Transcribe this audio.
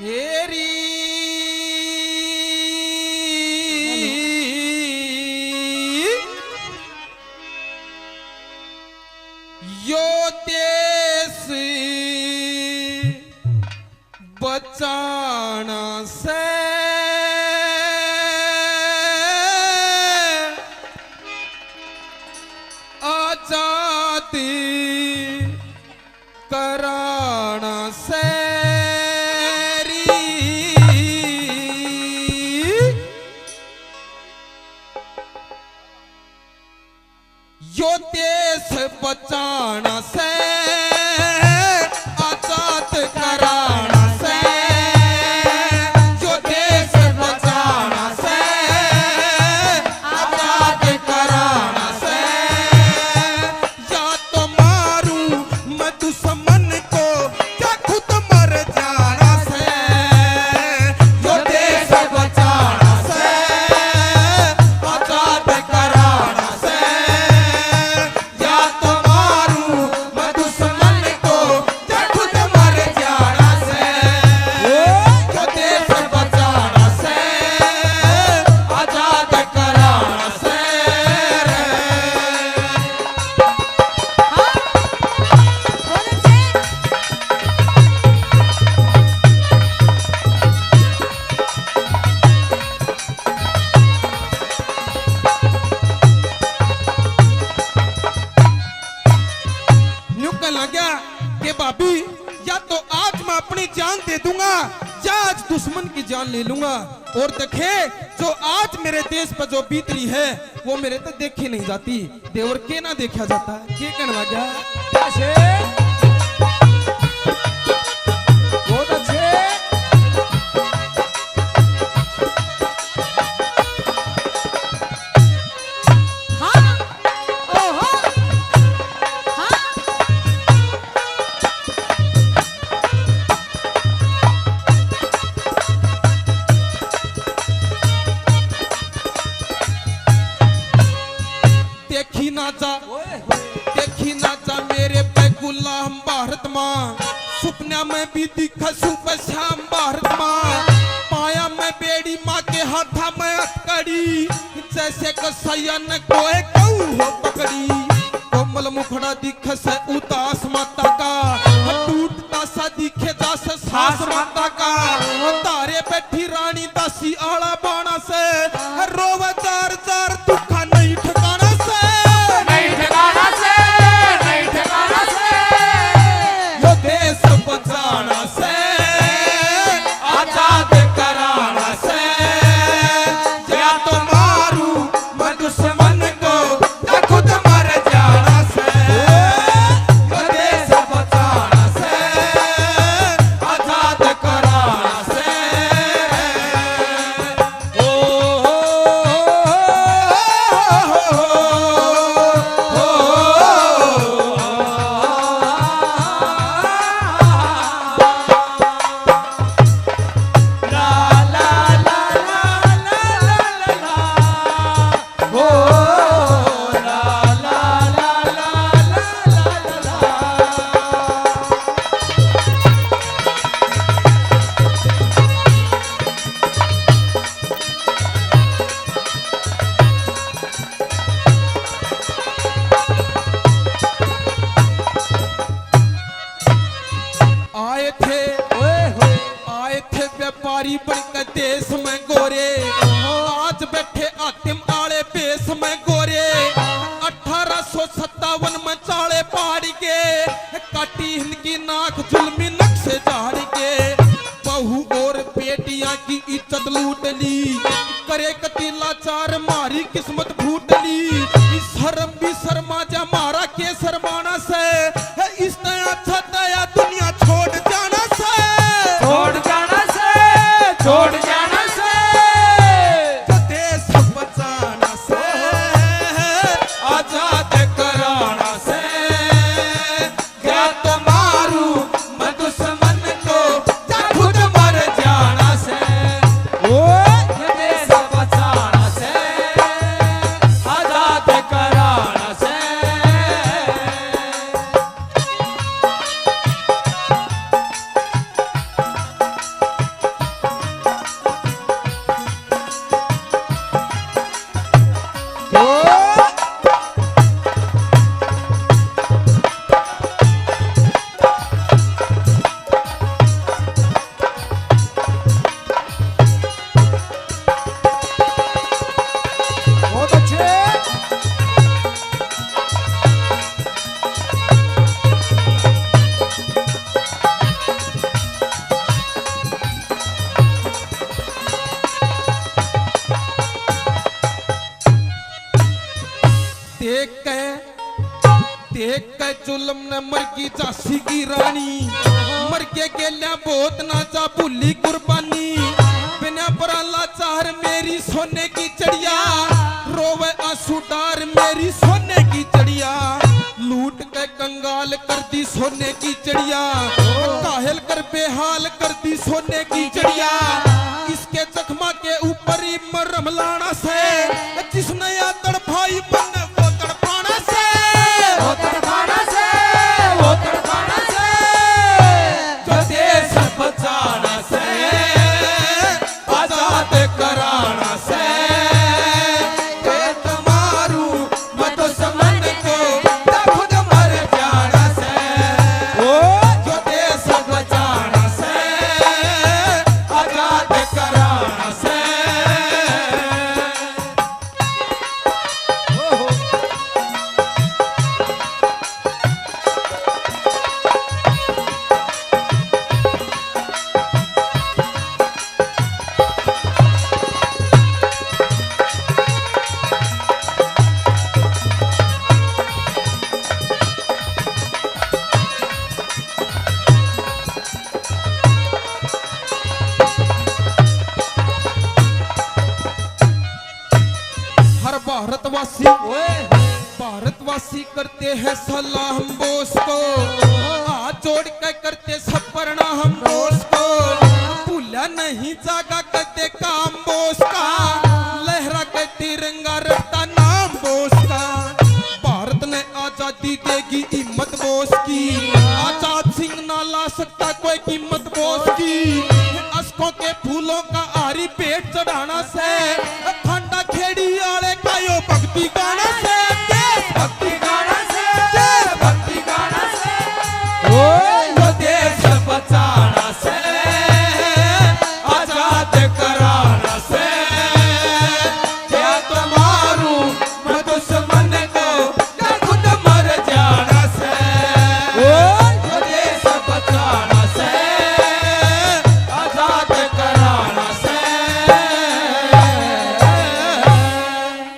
हेरी यो देश बचाना से आजादी कराना से यो देश बचाना से आजाद कराना से यो देश बचाना से आजाद कराना से या तो मारूं मैं दुश्मन को या खुद मर जाना से यो देश बचाना से आजाद कराना से लगा कि भाभी या तो आज मैं अपनी जान दे दूंगा या आज दुश्मन की जान ले लूंगा। और देखे जो आज मेरे देश पर जो बीत रही है वो मेरे तो देखी नहीं जाती, देवर के ना देखा जाता है। ये कहने लगा बहुत अच्छे। देखी ना जा मेरे पे गुलाम भारत माँ, सुपना में भी दिखा सुबह शाम भारत माँ। पाया मैं बेड़ी माँ के हाथा में अटकड़ी, जैसे कसैया न कोई कहू हो पकड़ी। कोमल मुखड़ा दिख से उदास माता का, टूटता सा दिखे दास सास माता का। तारे बैठी रानी दासी आला बाणा से, रोवा जार जार दुखा नहीं ठिकाना से। व्यापारी बनकर देश में गोरे, आज बैठे आतिम आले बेस में गोरे। 1857 में चाले पहाड़ के, काटी हिंद की नाक जुल्मी नक्शे झाड़ के। बहू और बेटियां की इज्जत लूट ली, करे कतीला चार मारी किस्मत फूट ली। शर्म भी शर्मा जा मारा के शर्माना से, इस तरह अच्छा दया दुनिया छोड़ जाना से, छोड़ जाना से, छोड़ जाना से। जो देश बचाना से, आजाद कराना से, या तो मारू मैं दुश्मन को या खुद मर जाना से। ओ देश बचाना से, आजाद देख के जुल्म ने मर की झांसी की रानी, मर के गेल्या बहुत नाचा भूली कुर्बानी, बिना पराला चार मेरी सोने की चिड़िया, रोवे आंसू डार मेरी सोने की चिड़िया, लूट के कंगाल कर दी सोने की चिड़िया, काहिल कर बेहाल कर दी सोने की चिड़िया, इसके जख्मा के ऊपर ही मरहम लाना से, जिसने या तड़फाई बन वो तड़पाना से, वो तड़पाना से, वो तड़पाना से, जो देश बचाना से, आजाद कराना से, पेट मारू मैं तो समन को खुद मर जाना से, जो देश बचाना से, आजाद कराना से। हर भारतवासी करते हैं सलाम बोस को, हाथ जोड़ के करते सब प्रणाम बोस को, भूला नहीं जागा करते काम बोस का, लहरा के तिरंगा रखता नाम बोस का, भारत ने आजादी देगी हिम्मत बोस की, आजाद सिंह ना ला सकता कोई कीमत बोस की, अशकों के फूलों का आरी पेट चढ़ाना से